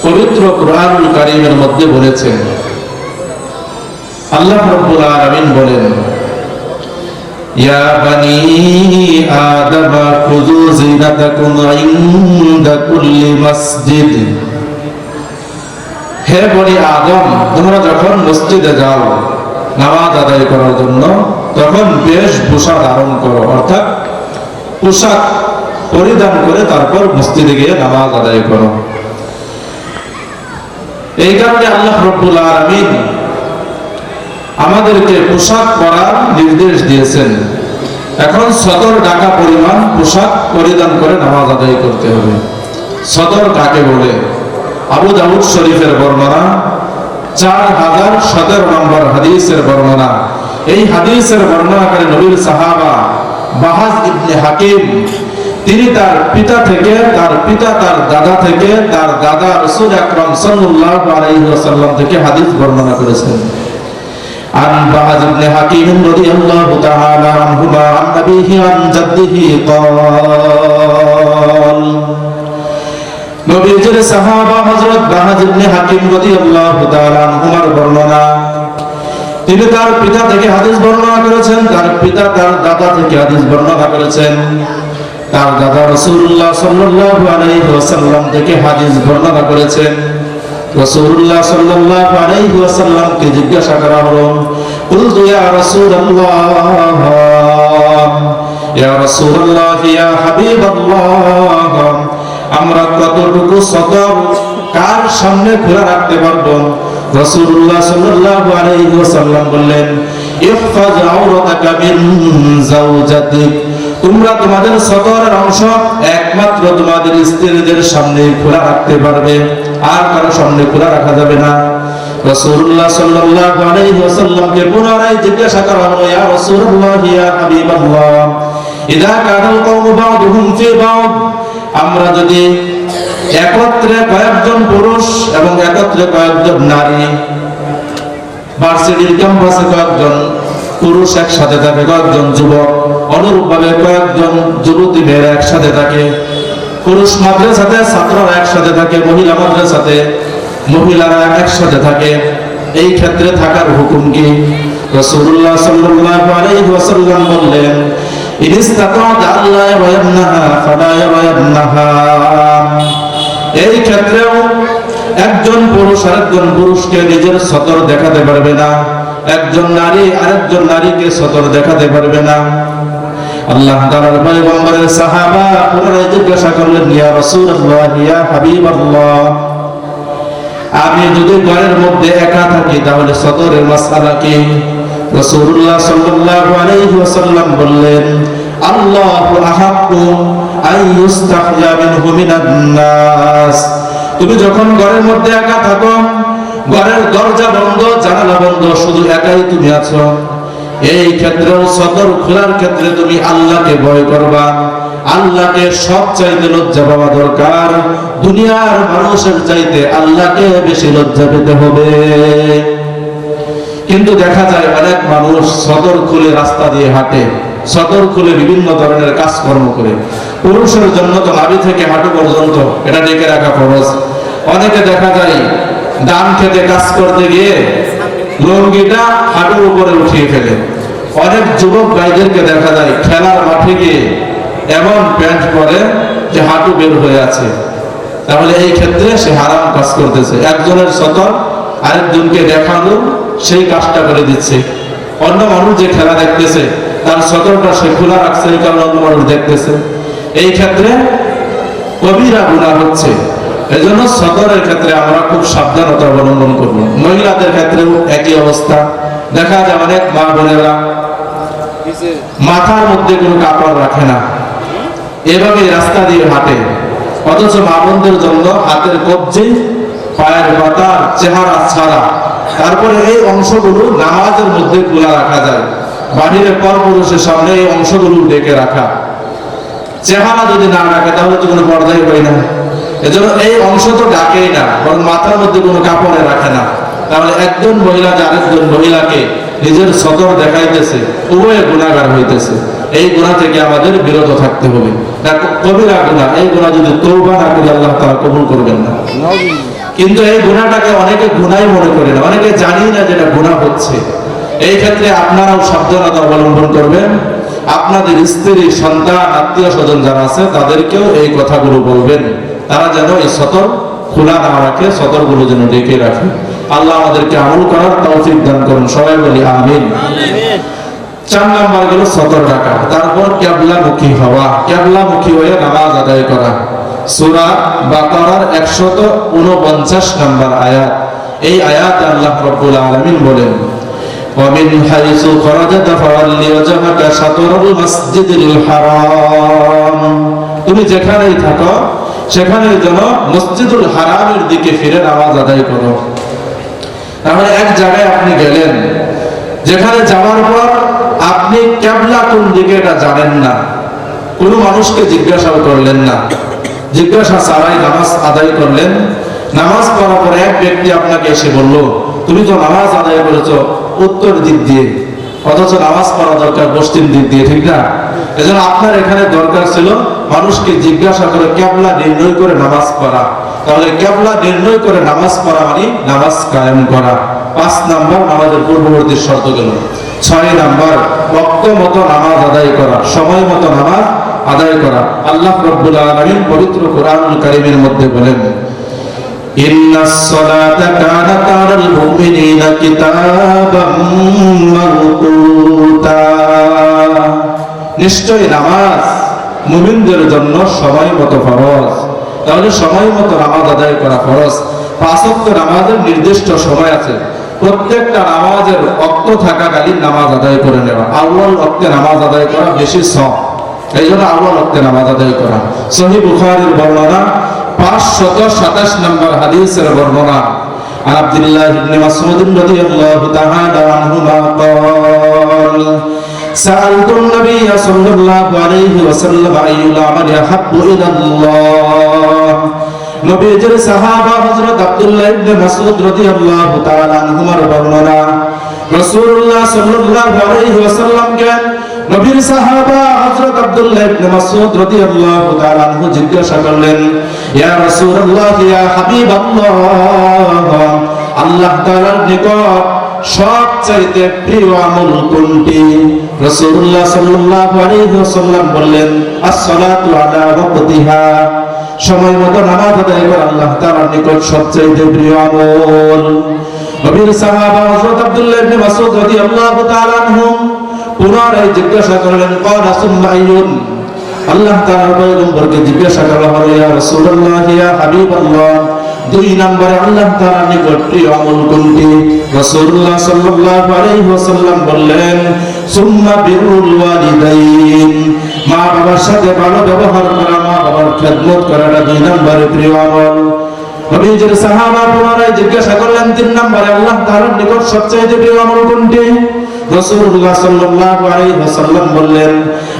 Speaker 1: পবিত্র কুরআনুল কারীমের মধ্যে বলেছেন। আল্লাহ রাব্বুল আলামিন বলেন, ইয়া বানি আদম খুযু জিনাতাকুম ইনদা কুল্লি মসজিদ। হে বনি আদম, তোমরা যখন মসজিদে যাও নামাজ আদায় করার জন্য, তখন বেশভূষা ধারণ করো, অর্থাৎ পোশাক পরিধান করে তারপর মসজিদে গিয়ে নামাজ আদায় করো। এই কারণে আল্লাহ রাব্বুল আলামিন আমাদেরকে পোশাক পরার নির্দেশ দিয়েছেন। এখন সদর ঢাকা পরিমাণ পোশাক পরিধান করে নামাজ আদায় করতে হবে। সদর কাকে বলে? আবু দাউদ শরীফের বর্ণনা 4017 নম্বর হাদিসের বর্ণনা। এই হাদিসের বর্ণনাকারী নবীর সাহাবা বাহাজ ইবনে হাকিম, তিনি তার পিতা থেকে, তার পিতা তার দাদা থেকে, তার দাদা রাসূল আকরাম সাল্লাল্লাহু আলাইহি ওয়াসাল্লাম থেকে হাদিস বর্ণনা করেছেন। عن بعض ابن حكيم رضي الله تعالى عنهما عن أبيه عن جده قال নবীজির সাহাবা হযরত বাহাজ ইবনে হাকিম রাদিয়াল্লাহু তাআলা আনহুমার বর্ণনা, তিনি তার পিতা থেকে হাদিস বর্ণনা করেছেন, তার পিতা তার দাদা থেকে হাদিস বর্ণনা করেছেন, তার দাদা রাসূলুল্লাহ সাল্লাল্লাহু আলাইহি ওয়াসাল্লাম থেকে হাদিস বর্ণনা করেছেন। রাসূলুল্লাহ সাল্লাল্লাহু আলাইহি ওয়াসাল্লামকে জিজ্ঞাসা করা হলো, কুলতু ইয়া রাসূলুল্লাহ, ইয়া রাসূলুল্লাহ, ইয়া হাবিবাল্লাহ, আমরা কতটুকু সতর কার সামনে খোলা রাখতে পারবো? রাসূলুল্লাহ সাল্লাল্লাহু আলাইহি ওয়াসাল্লাম বললেন, ইহফাজ আওরাতাকা মিন যাওজাতিক, তোমরা তোমাদের সতরের অংশ একমাত্র তোমাদের স্ত্রীদের সামনে খোলা রাখতে পারবে, আর কারো সামনে খোলা রাখা যাবে না। রাসূলুল্লাহ সাল্লাল্লাহু আলাইহি ওয়াসাল্লামকে পুনরায় জিজ্ঞাসা করা হলো, ইয়া রাসূলুল্লাহ, ইয়া হাবিবাল্লাহ, ইযা কানাল কওমু বা'দুহুম ফি বা'দ, আমরা যদি একত্রে কয়েকজন পুরুষ এবং একত্রে কয়েকজন নারী, ভার্সিটির ক্যাম্পাসে কয়েকজন পুরুষ একসাথে থাকে, কয়েকজন যুবক, অনুরূপভাবে কয়েকজন যুবতী মেয়েরা একসাথে থাকে, পুরুষ মাদ্রাসাতে ছাত্ররা একসাথে থাকে, মহিলা মাদ্রাসাতে মহিলারা একসাথে থাকে, এই ক্ষেত্রে থাকার হুকুম কি? রাসূলুল্লাহ সাল্লাল্লাহু আলাইহি ওয়াসাল্লাম বললেন, ইনিস্তাতা'তা আল্লা ইয়ারান্নাহা ফালা ইয়ারান্নাহা, এই ক্ষেত্রেও একজন পুরুষ আরেকজন পুরুষকে নিজের সতর দেখাতে পারবে না, একজন নারী আরেকজন নারীকে সতর দেখাতে পারবে না। আল্লাহ তাআলার পয়গম্বরের সাহাবা পুনরায় জিজ্ঞাসা করলেন, ইয়া রাসূলুল্লাহ, ইয়া হাবিবাল্লাহ, আমি যদি ঘরের মধ্যে একা থাকি তাহলে সতরের মাসআলা কি? রাসূলুল্লাহ সাল্লাল্লাহু আলাইহি ওয়াসাল্লাম বললেন, আল্লাহু আহাক্কু আন ইউস্তাহজা মিনহু মিনান নাস, তুমি যখন ঘরের মধ্যে একা থাকো, ঘরের দরজা বন্ধ, জানালা বন্ধ, শুধু একাই তুমি আছো, এই ক্ষেত্রেও সতর খোলার ক্ষেত্রে তুমি আল্লাহকে ভয় করবা, আল্লাহকে সব চাইতে লজ্জা পাওয়া দরকার, দুনিয়ার মানুষের চাইতে আল্লাহকে বেশি লজ্জা পেতে হবে। কিন্তু দেখা যায় অনেক মানুষ সদর খুলে রাস্তা দিয়ে হাঁটে, সদর খুলে বিভিন্ন ধরনের কাজকর্ম করে। পুরুষের জন্য তো নাভি থেকে হাঁটু পর্যন্ত এটা ঢেকে রাখা ফরজ। অনেকে দেখা যায় ধান খেতে কাজ করতে গিয়ে লুঙ্গিটা হাঁটুর উপরে উঠিয়ে ফেলে। অনেক যুবক ভাইদেরকে দেখা যায় খেলার মাঠে গিয়ে এমন প্যান্ট পরে যে হাঁটু বের হয়ে আছে, তাহলে এই ক্ষেত্রে সে হারাম কাজ করতেছে। একজনের সতর আরেকজনকে দেখানো সেই কাজটা করে দিচ্ছে। অন্য মানুষ যে খেলা দেখতেছে তার সতরটা সে খোলা রাখছে, এই কারণে অন্য মানুষ দেখতেছে, এই ক্ষেত্রে কবিরা গুনাহ হচ্ছে। এই জন্য সতরের ক্ষেত্রে আমরা খুব সাবধানতা অবলম্বন করব। মহিলাদের ক্ষেত্রেও একই অবস্থা। দেখা যায় অনেক মা বোনেরা মাথার মধ্যে কোনো কাপড় রাখে না, এভাবে রাস্তা দিয়ে হাঁটে, অথচ মা বোনদের জন্য হাতের কবজি, পায়ের পাতা, চেহারা ছাড়া, তারপরে এই অংশগুলো নামাজের মধ্যে খোলা রাখা যায়। বাহিরে পরপুরুষের সামনে এই অংশগুলো ডেকে রাখা, চেহারা যদি না রাখে তাহলে তো কোনো পর্দাই হয় না। এজন্য এই অংশ তো ডাকেই না, বরং মাথার মধ্যে কোনো কাপড়ে রাখে না। তাহলে একজন মহিলা যে আরেকজন মহিলাকে নিজের সতর দেখাইতেছে, উভয়ে গুনাহগার হইতেছে। এই গুনাহ থেকে আমাদের বিরত থাকতে হবে। কবিরা গুনাহ, এই গুনাহ যদি তওবা না করি আল্লাহ তাআলা কবুল করবেন না। কিন্তু এই গুনাহটাকে অনেকে গুনাহই মনে করে না, অনেকে জানি না যেটা গুনাহ হচ্ছে। এই ক্ষেত্রে আপনারাও সাবধানতা অবলম্বন করবেন। আপনাদের স্ত্রী, সন্তান, আত্মীয় স্বজন যারা আছে তাদেরকেও এই কথাগুলো বলবেন, তারা যেন এই সতর খোলা না রাখে, সতরগুলো যেন ঢেকে রাখে। আল্লাহ আমাদেরকে আমল করার তৌফিক দান করুন, সবাই বলি আমিন। 4 নাম্বার গেল সতর রাখা। তারপর কিবলামুখী হওয়া, কিবলামুখী হয়ে নামাজ আদায় করা। সূরা বাকারার 149 নম্বর আয়াত। এই আয়াতে আল্লাহ রাব্বুল আলামিন বলেন, ومن حيث خرجت فول وجهك شطر المسجد الحرام তুমি যেখানেই থাকো সেখানে যেন মসজিদুল হারামের দিকে ফিরে নামাজ আদায় করো। তাহলে এক জায়গায় আপনি গেলেন, যেখানে যাওয়ার পর আপনি কিবলা কোন দিকে এটা জানেন না, কোনো মানুষকে জিজ্ঞাসাও করলেন না, জিজ্ঞাসা ছাড়াই নামাজ আদায় করলেন। নামাজ পড়ার পর এক ব্যক্তি আপনাকে এসে বলল, তুমি তো নামাজ আদায় করেছো উত্তর দিক দিয়ে, অথচ নামাজ পড়া দরকার পশ্চিম দিক দিয়ে, ঠিক না? এজন্য আপনার এখানে দরকার ছিল মানুষকে জিজ্ঞাসা করে কিবলা নির্ণয় করে নামাজ পড়া। তাহলে কিবলা নির্ণয় করে নামাজ পড়া মানে নামাজ কায়েম করা। 5 নাম্বার নামাজের পূর্ববর্তী শর্ত গেল। 6 নাম্বার ওয়াক্ত মতো নামাজ আদায় করা, সময় মতো নামাজ আদায় করা। আল্লাহ রাব্বুল আলামিন পবিত্র কোরআনুল কারীমের মধ্যে বলেন, ইন্নাস সালাতা কানাত আলাল মুমিনিনা কিতাবাম মাওকুতা, নিশ্চয় নামাজ মুমিনদের জন্য সময় মতো ফরজ। তাহলে সময় মতো নামাজ আদায় করা ফরজ। 5 ওয়াক্ত নামাজের নির্দিষ্ট সময় আছে, প্রত্যেকটা নামাজের ওয়াক্ত থাকাকালীন নামাজ আদায় করে নেওয়া। আউয়াল ওয়াক্তে নামাজ আদায় করা বেশি সওয়াব, এই জন্য আউয়াল ওয়াক্তে নামাজ আদায় করা। সহিহ বুখারীর বর্ণনা 527 নম্বর হাদিসের বর্ণনা, আব্দুল্লাহ ইবনে মাসউদ রাদিয়াল্লাহু তাআলা আনহুমা قال سألت النبي صلى الله عليه وسلم أي العمل أحب إلى الله। নবীজির সাহাবা হযরত আব্দুল্লাহ ইবনে মাসউদ রাদিয়াল্লাহু তাআলা আনহুমার বর্ণনা, রাসূলুল্লাহ সাল্লাল্লাহু আলাইহি ওয়াসাল্লামকে নবীর সাহাবা হযরত আব্দুল্লাহ ইবনে মাসউদ রাদিয়াল্লাহু তাআলা আনহু জিজ্ঞাসা করলেন, ইয়া রাসূলুল্লাহ ইয়া হাবিবাল্লাহ, আল্লাহ তাআলার নিকট সবচাইতে প্রিয় আমল কোনটি? রাসূলুল্লাহ সাল্লাল্লাহু আলাইহি ওয়াসাল্লাম বললেন, as-সালাতু আলা ওয়াক্তিহা, সময় মতো নামাজ আদায় করা আল্লাহ তাআলার নিকট সবচাইতে প্রিয় আমল। নবীর সাহাবা হযরত আব্দুল্লাহ ইবনে মাসউদ রাদিয়াল্লাহু তাআলা আনহু পুনরায় জিজ্ঞাসা করলেন, ক্বালা সুম্মা আইয়ুন, আল্লাহ তাআলার পয়গম্বরকে জিজ্ঞাসা করা হলো, ইয়া রাসূলুল্লাহ ইয়া হাবিবাল্লাহ, 2 নম্বরে আল্লাহ তাআলার নিকট প্রিয় আমল কোনটি? রাসূলুল্লাহ সাল্লাল্লাহু আলাইহি ওয়াসাল্লাম বললেন, সুম্মা বিরুল ওয়ালিদাইন, মা বাবার সাথে ভালো ব্যবহার করা, মা বাবার খেদমত করাটা 2 নম্বরে প্রিয় আমল। নবীজির সাহাবা পুনরায় জিজ্ঞাসা করলেন, 3 নম্বরে আল্লাহ তাআলার নিকট সবচেয়ে প্রিয় আমল কোনটি? রাসূলুল্লাহ সাল্লাল্লাহু আলাইহি ওয়াসাল্লাম বললেন,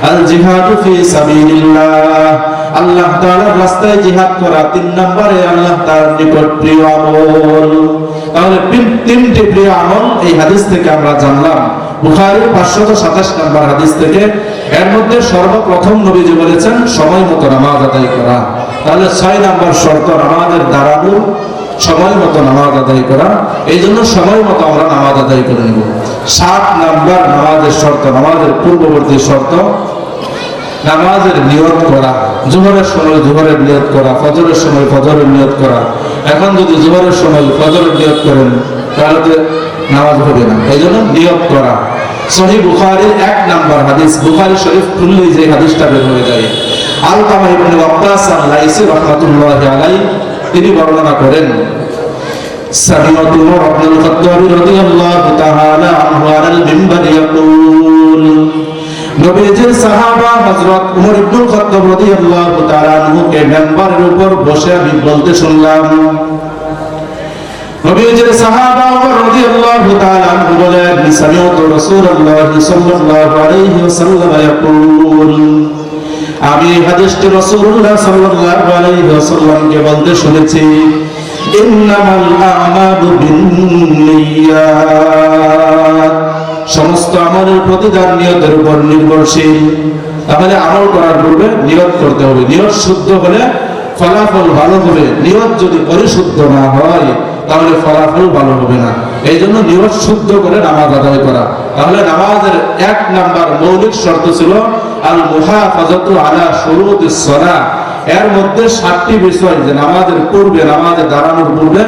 Speaker 1: আল জিহাদু ফি সাবিলিল্লাহ, আল্লাহ তাআলার রাস্তায় জিহাদ করা 3 নম্বরে আল্লাহ তাআলার নিকট প্রিয় আমল। তাহলে 3টি প্রিয় আমল এই হাদিস থেকে আমরা জানলাম। বুখারীর 527 নম্বর হাদিস থেকে এর মধ্যে সর্বপ্রথম নবীজি বলেছেন সময় মতো নামাজ আদায় করা। তাহলে 6 নম্বর শর্ত নামাজের দাঁড়ানো, সময় মতো নামাজ আদায় করা। এই জন্য সময় মতো আমরা নামাজ আদায় করে নেব। 7 নম্বর নামাজের শর্ত, নামাজের পূর্ববর্তী শর্ত, নামাজের নিয়ত করা। জোহরের সময় জোহরের নিয়ত করা, ফজরের সময় ফজরের নিয়ত করা। এখন যদি জোহরের সময় ফজরের নিয়ত করেন তাহলে তো নামাজ হবে না, এই জন্য নিয়ত করা। সহিহ বুখারীর 1 নম্বর হাদিস, বুখারী শরীফ খুললেই যে হাদিসটা বের হয়ে যায়। আলকামা ইবনে ওয়াক্কাস আল-লাইসি রাহমাতুল্লাহি আলাইহি তিনি বর্ণনা করেন, সামিআতু উমর ইবনুল খাত্তাব রাদিয়াল্লাহু তাআলা আনহু আলাল মিম্বার ইয়াকুল, নবীজির সাহাবা হযরত উমর ইবনুল খাত্তাব রাদিয়াল্লাহু তাআলা আনহুকে মিম্বারের উপর বসে আমি বলতে শুনলাম। নবীজির সাহাবা উমর রাদিয়াল্লাহু তাআলা আনহু বলেন, সামিআতু রাসূলুল্লাহ সাল্লাল্লাহু আলাইহি ওয়াসাল্লাম ইয়াকুল, আমি হাদিসটি রাসূলুল্লাহ সাল্লাল্লাহু আলাইহি ওয়াসাল্লামকে বলতে শুনেছি, ইন্নামাল আমালু বিন্নিয়াত, সমস্ত আমলের প্রতিদান নিয়তের উপর নির্ভরশীল। তাহলে আমল করার পূর্বে নিয়ত করতে হবে, নিয়ত শুদ্ধ হলে ফলাফল ভালো হবে। নিয়ত যদি পরিশুদ্ধ না হয় তাহলে ফলাফল ভালো হবে না। এই জন্য নিয়ত শুদ্ধ করে নামাজ আদায় করা। তাহলে নামাজের 1 নম্বর মৌলিক শর্ত ছিল আল মুহাফাজাতু আলা শুরুতিস সালাহ। এর মধ্যে 7টি বিষয়, যে নামাজের পূর্বে, নামাজে দাঁড়ানোর পূর্বে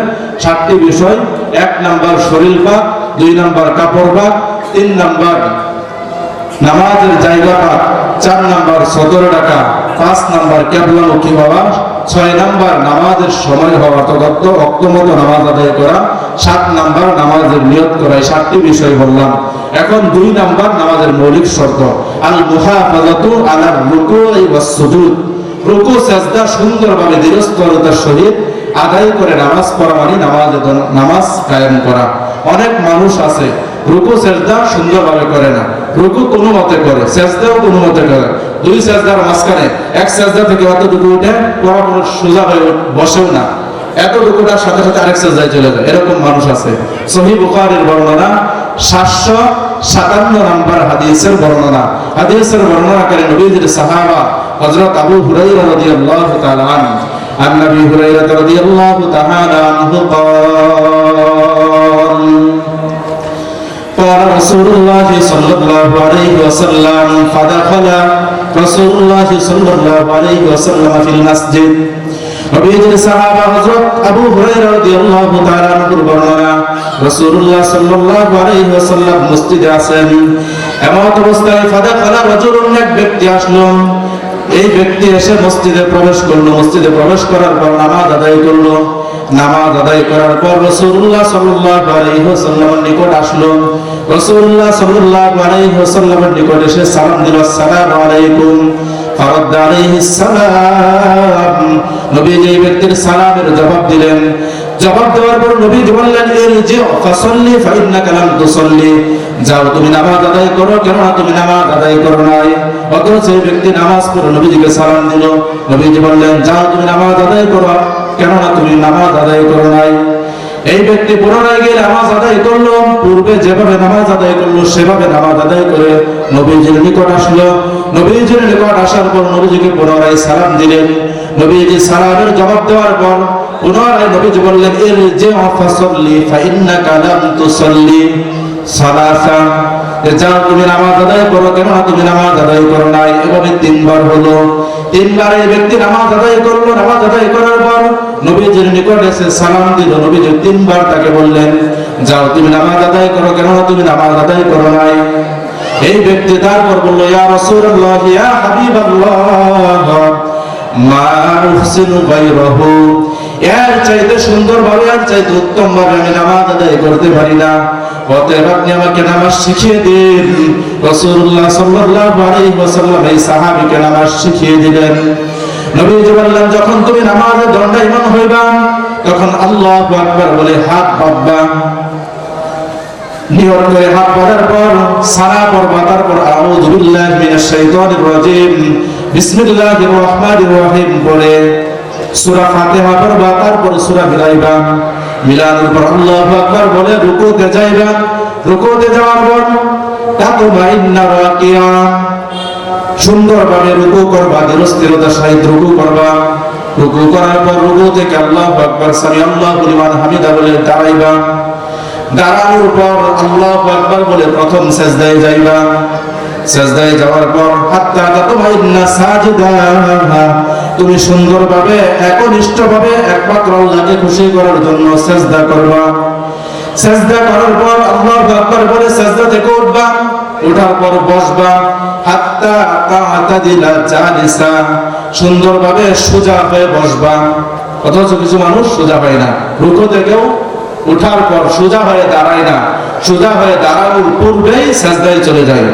Speaker 1: 7টি বিষয়। 1 নম্বর শরীর পাক, 2 নম্বর কাপড় পাক, 3 নম্বর নামাজের জায়গা পাক, 4 নাম্বার সদর টাকা, 5 নাম্বার কেবলামুখী হওয়া, 6 নাম্বার নামাজের সময় হওয়া তদন্ত অক্তমত নামাজ আদায় করা, 7 নাম্বার নামাজের নিয়ত করা। এই 7টি বিষয় বললাম। এখন 2 নাম্বার নামাজের মৌলিক শর্ত, আল মুহাফাজাতু আলার রুকুই ওয়াস সুজুদ। রুকু সাজদা সুন্দরভাবে দৃঢ়স্থিরতার সহিত আদায় করে নামাজ পড়া মানে নামাজ কায়েম করা। অনেক মানুষ আছে রুকু সাজদা সুন্দরভাবে করে না, রুকু কোনো মতে করে, সাজদাও কোনো মতে করে, 2 সাজদার মাঝখানে এক সাজদা থেকে অতটুকু উঠে পুরোপুরি সোজা হয়ে বসেও না, এতটুকুটার সাথে সাথে আরেক সাজদায় চলে যায়, এরকম মানুষ আছে। সহিহ বুখারীর বর্ণনা 757 নাম্বার হাদিসের বর্ণনা। হাদিসের বর্ণনাকারী নবীজির সাহাবা হযরত আবু হুরায়রা রাদিয়াল্লাহু তাআলা আনহু, আন নবী হুরায়রা রাদিয়াল্লাহু তাআলা আনহু قال رسول الله صلى الله عليه وسلم فدخل رسول الله صلى الله عليه وسلم في المسجد। নবীজির সাহাবা হযরত আবু হুরায়রা রাদিয়াল্লাহু তাআলা আনহুর বর্ণনা, রাসূলুল্লাহ সাল্লাল্লাহু আলাইহি ওয়াসাল্লাম মসজিদে আছেন, এমন অবস্থায় ফাদাখালা রাজুলুন, এক ব্যক্তি আসলো। এই ব্যক্তি এসে মসজিদে প্রবেশ করলো। মসজিদে প্রবেশ করার পর নামাজ আদায় করলো। নামাজ আদায় করার পর রাসূলুল্লাহ সাল্লাল্লাহু আলাইহি ওয়াসাল্লামের নিকট আসলো। রাসূলুল্লাহ সাল্লাল্লাহু আলাইহি ওয়াসাল্লামের নিকট এসে সালাম দিল, আসসালামু আলাইকুম। ফারাদ আলাইহিস সালাম, নবী যেই ব্যক্তির সালামের জবাব দিলেন। জবাব দেওয়ার পর নবী বললেন, ইরজি ফাসাল্লি ফাইন্নাকা লাম তুসাল্লি, যাও তুমি নামাজ আদায় করো, কেন তুমি নামাজ আদায় করো নাই। অথচ সেই ব্যক্তি নামাজ পড়ে নবীজিকে সালাম দিল। নবীজি বললেন, যাও তুমি নামাজ আদায় করো, কেননা তুমি নামাজ আদায় করো নাই। এই ব্যক্তি পুনরায় গিয়ে নামাজ আদায় করলো, পূর্বে যেভাবে নামাজ আদায় করলো সেভাবে নামাজ আদায় করে নবীজির নিকট আসলো। নবীজির নিকট আসার পর নবীজিকে পুনরায় সালাম দিলেন। নবীজি সালামের জবাব দেওয়ার পর পুনরায় নবীজি বললেন, ইরজি ফাসাল্লি ফাইন্নাকা লাম তুসাল্লি সালাসা, যাও তুমি নামাজ আদায় করো, কেন তুমি নামাজ আদায় করো নাই। এভাবে 3 বার হলো। 3 বার এই ব্যক্তি নামাজ আদায় করলো। নামাজ আদায় করার পর নবীজির নিকট এসে সালাম দিল। নবীজি 3 বার তাকে বললেন, যাও তুমি নামাজ আদায় করো, কেন তুমি নামাজ আদায় করো নাই। এই ব্যক্তি তারপর বলল, ইয়া রাসূলুল্লাহ, ইয়া হাবিবাল্লাহ, মা উহসিনু গায়রাহু, এর চাইতে সুন্দরভাবে, এর চাইতে উত্তমভাবে আমি নামাজ আদায় করতে পারি না, অতএব আপনি আমাকে নামাজ শিখিয়ে দিন। রাসূলুল্লাহ সাল্লাল্লাহু আলাইহি ওয়াসাল্লাম এই সাহাবীকে নামাজ শিখিয়ে দিলেন। নবীজি বললেন, যখন তুমি নামাজে দণ্ডায়মান হইবা তখন আল্লাহু আকবার বলে হাত বাঁধবা। নিয়ত করে হাত বাঁধার পর সারা পড়বা। তারপর আউযু বিল্লাহি মিনাশ শাইতানির রাজিম, বিসমিল্লাহির রহমানির রহিম বলে সূরা ফাতিহা পড়বা। তারপর সূরা মিলাইবা। মিলানোর পর আল্লাহু আকবার বলে রুকুতে যাইবা। রুকুতে যাওয়ার পর তাতমাইন্না রাকিয়া, সুন্দরভাবে রুকু করবা, দৃঢ়স্থিরতার সহিত রুকু করবা। রুকু করার পর রুকু থেকে আল্লাহু আকবার, সামি আল্লাহু লিমান হামিদা বলে দাঁড়াইবা। দাঁড়ানোর পর আল্লাহু আকবার বলে প্রথম সিজদায় যাইবা। সিজদায় যাওয়ার পর হাত্তা তাতমাইন্না সাজিদা, তুমি সুন্দরভাবে একনিষ্ঠভাবে একমাত্র আল্লাহকে খুশি করার জন্য সিজদা করবা। সিজদা করার পর আল্লাহু আকবার বলে সিজদা থেকে উঠবা। ওঠার পর বসবা। হাত্তা তা'তাদিলা জালিসা, সুন্দরভাবে সোজা হয়ে বসবা। অথচ কিছু মানুষ সোজা হয় না, রুকু থেকেও ওঠার পর সোজা হয়ে দাঁড়ায় না, সোজা হয়ে দাঁড়ানোর পূর্বেই সিজদায় চলে যায়।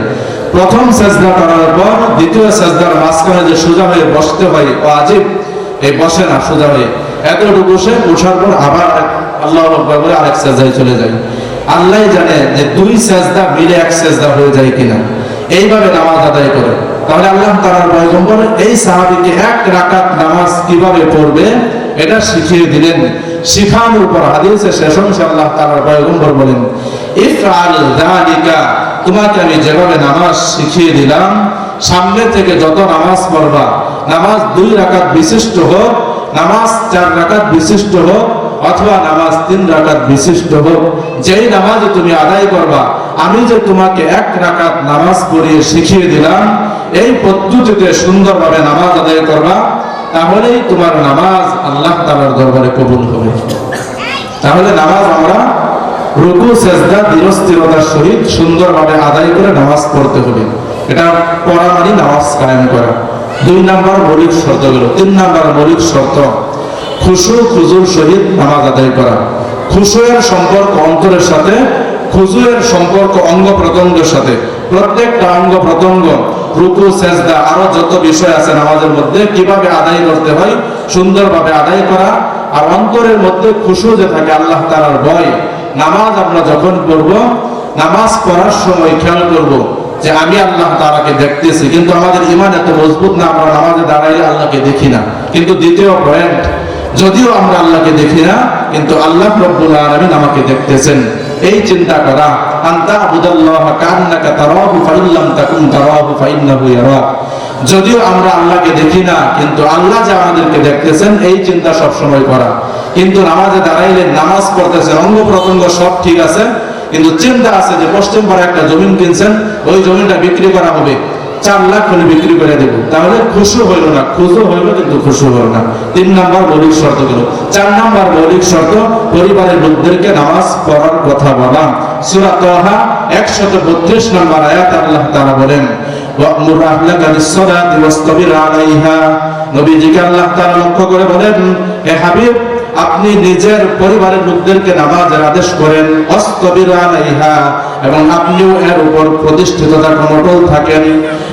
Speaker 1: প্রথম সিজদা করার পর দ্বিতীয় সিজদার মাঝখানে যে সোজা হয়ে বসতে হয় ওয়াজিব, এই বসে না সোজা হয়ে, এতটুকু বসে ওঠার পর আবার আল্লাহু আকবার বলে আরেক সিজদায় চলে যায়। আল্লাহই জানে যে 2 সিজদা মিলে এক সিজদা হয়ে যায় কিনা। এইভাবে নামাজ আদায় করে। তাহলে আল্লাহ তাআলার পয়গম্বর এই সাহাবীকে 1 রাকাত নামাজ কিভাবে পড়বে এটা শিখিয়ে দিলেন। শিখানোর পর হাদিসে শেষ অংশে আল্লাহ তাআলার পয়গম্বর বলেন, ইফআল যালিকা, তোমাকে আমি যেভাবে নামাজ শিখিয়ে দিলাম, সামনে থেকে যত নামাজ পড়বা, নামাজ 2 রাকাত বিশিষ্ট হোক, নামাজ 4 রাকাত বিশিষ্ট হোক, অথবা নামাজ 3 রাকাত বিশিষ্ট হোক, যেই নামাজ তুমি আদায় করবা, আমি যে তোমাকে 1 রাকাত নামাজ পড়িয়ে শিখিয়ে দিলাম, এই পদ্ধতিতে সুন্দরভাবে নামাজ আদায় করবা, তাহলেই তোমার নামাজ আল্লাহ তাআলার দরবারে কবুল হবে। তাহলে নামাজ আমরা রুকু সিজদা দৃঢ়স্থিরতার সহিত সুন্দরভাবে আদায় করে নামাজ পড়তে হবে। এটা পড়া মানে নামাজ কায়েম করা। 2 নাম্বার মৌলিক শর্ত গেল। 3 নাম্বার মৌলিক শর্ত খুশু খুজুর সহিত নামাজ আদায় করা। খুশুয়ের সম্পর্ক অন্তরের সাথে, খুজুয়ের সম্পর্ক অঙ্গ প্রত্যঙ্গের সাথে। প্রত্যেকটা অঙ্গ প্রত্যঙ্গ, রুকু সেজদা আরো যত বিষয় আছে নামাজের মধ্যে, কিভাবে আদায় করতে হয় সুন্দরভাবে আদায় করা। আর অন্তরের মধ্যে খুশু যে থাকে, আল্লাহ তাআলার ভয়। নামাজ আমরা যখন পড়ব, নামাজ পড়ার সময় খেয়াল করব যে আমি আল্লাহ তাআলাকে দেখতেছি, কিন্তু আমাদের ঈমান এত মজবুত না, আমরা নামাজে দাঁড়াইলে আল্লাহকে দেখি না। কিন্তু দ্বিতীয় পয়েন্ট, যদিও আমরা আল্লাহকে দেখি না, কিন্তু আল্লাহ রব্বুল আলামিন আমাকে দেখতেছেন, এই চিন্তা করা। আনতা আবুদাল্লাহ কান্নাকা তারাহু ফাইল্লাম তাকুন তারাহু ফাইন্নাহু ইয়ারাক। যদিও আমরা আল্লাহকে দেখি না, কিন্তু আল্লাহ যে আমাদেরকে দেখতেছেন, এই চিন্তা সব সময় করা। কিন্তু নামাজে দাঁড়াইলে নামাজ পড়তেছেন, অঙ্গ প্রত্যঙ্গ সব ঠিক আছে, কিন্তু চিন্তা আছে যে পশ্চিম পাড়া একটা জমিন কিনছেন, ওই জমিটা বিক্রি করা হবে, 4 লাখ হলে বিক্রি করে দেব, তাহলে খুশু হইল না, খুশু হইল কিন্তু খুশু হইল না। 3 নাম্বার মৌলিক শর্ত গেল। 4 নাম্বার মৌলিক শর্ত পরিবারের লোকদেরকে নামাজ পড়ার কথা বলা। সূরা তাহা 132 নম্বর আয়াত আল্লাহ তাআলা বলেন, ওয়া'মুর আহলাকা বিস-সালাতি ওয়াসতাবির আলাইহা। নবীজিকে আল্লাহ তাআলা লক্ষ্য করে বলেন, হে হাবিব, আপনি নিজের পরিবারের লোকদেরকে নামাজের আদেশ করেন, ওয়াসতাবির আলাইহা, এবং আপনিও এর উপর প্রতিষ্ঠিত থাকেন, অটল থাকেন।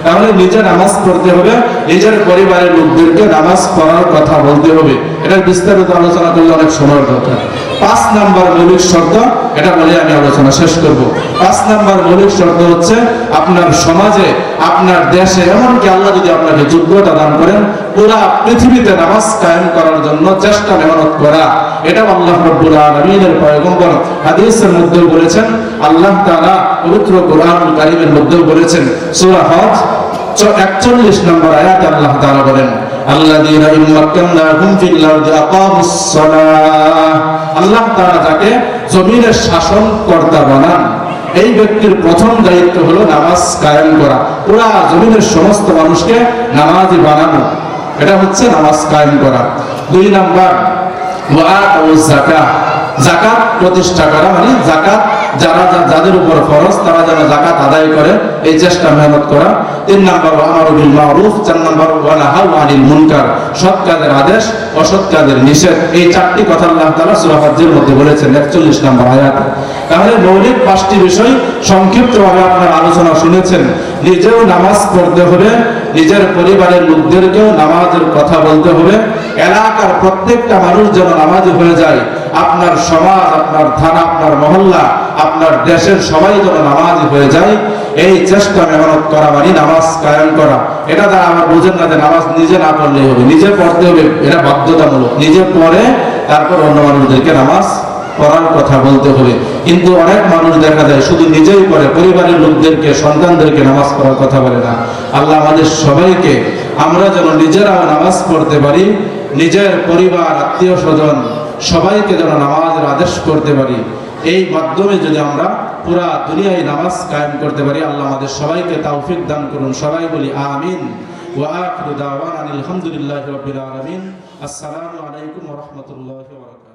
Speaker 1: তাহলে নিজে নামাজ পড়তে হবে, নিজের পরিবারের লোকদেরকে নামাজ পড়ার কথা বলতে হবে। এটার বিস্তারিত আলোচনা করলে অনেক সময়ের দরকার। 5 নাম্বার মৌলিক শর্ত, এটা বলে আমি আলোচনা শেষ করব। 5 নাম্বার মৌলিক শর্ত হচ্ছে আপনার সমাজে, আপনার দেশে, এমনকি আল্লাহ যদি আপনাকে যোগ্যতা দান করেন, পুরা পৃথিবীতে নামাজ কায়েম করার জন্য চেষ্টা মেহনত করা। এটা আল্লাহ রাব্বুল আলামিনের পয়গম্বর হাদিসের মধ্যে বলেছেন। আল্লাহ তাআলা পবিত্র কোরআনুল কারীমের মধ্যে বলেছেন, সূরা হজ 41 নম্বর আয়াতে আল্লাহ তাআলা বলেন, আল্লাযীনা ইম্মাক্কানাহুম ফিল আরদি আকামুস সালাহ। আল্লাহ তাআলা যাকে জমিনের শাসনকর্তা বানান, এই ব্যক্তির প্রথম দায়িত্ব হলো নামাজ কায়েম করা, পুরা জমিনের সমস্ত মানুষকে নামাজি বানানো। এটা হচ্ছে নামাজ কায়েম করা। 2 নাম্বার ওয়াআতুজ যাকাত, যাকাত প্রতিষ্ঠা করা, মানে যাকাত যাদের উপর ফরজ তারা যেন যাকাত আদায় করে, এই চেষ্টা মেহনত করা। 3 নাম্বার আমারু বিল মারুফ। 4 নাম্বার ওয়া নাহাউ আনিল মুনকার, সৎ কাজের আদেশ, অসৎ কাজের নিষেধ। এই 4টি কথা আল্লাহ তাআলা সূরা হজ্জের মধ্যে বলেছেন 41 নম্বর আয়াতে। তাহলে মৌলিক 5টি বিষয় সংক্ষিপ্তভাবে আপনারা আলোচনা শুনেছেন। নিজেও নামাজ পড়তে হবে, নিজের পরিবারের লোকদেরকেও নামাজের কথা বলতে হবে, এলাকার প্রত্যেকটা মানুষ যেন নামাজি হয়ে যায়, আপনার সমাজ, আপনার থানা, আপনার মহল্লা, আপনার দেশের সবাই যেন নামাজি হয়ে যায়, এই চেষ্টা মেহনত করা মানে নামাজ কায়েম করা। এটা দ্বারা আমার বুঝেন না যে নামাজ নিজে না পড়লেই হবে, নিজে পড়তে হবে, এটা বাধ্যতামূলক। নিজে পড়ে তারপর অন্য মানুষদেরকে নামাজ পড়ার কথা বলতে হবে। কিন্তু অনেক মানুষ দেখা যায় শুধু নিজেই পড়ে, পরিবারের লোকদেরকে, সন্তানদেরকে নামাজ পড়ার কথা বলে না। আল্লাহ আমাদের সবাইকে, আমরা যেন নিজেরাও নামাজ পড়তে পারি, নিজের পরিবার, আত্মীয় স্বজন সবাইকে যেন নামাজের আদেশ করতে পারি। এই মাধ্যমে যদি আমরা পুরা দুনিয়ায় নামাজ কায়েম করতে পারি, আল্লাহ আমাদের সবাইকে তৌফিক দান করুন। সবাই বলি আমিন। ওয়া আখিরু দাওয়ানা আলহামদুলিল্লাহি রাব্বিল আলামিন। আসসালামু আলাইকুম ওয়া রাহমাতুল্লাহি ওয়া বারাকাতুহু।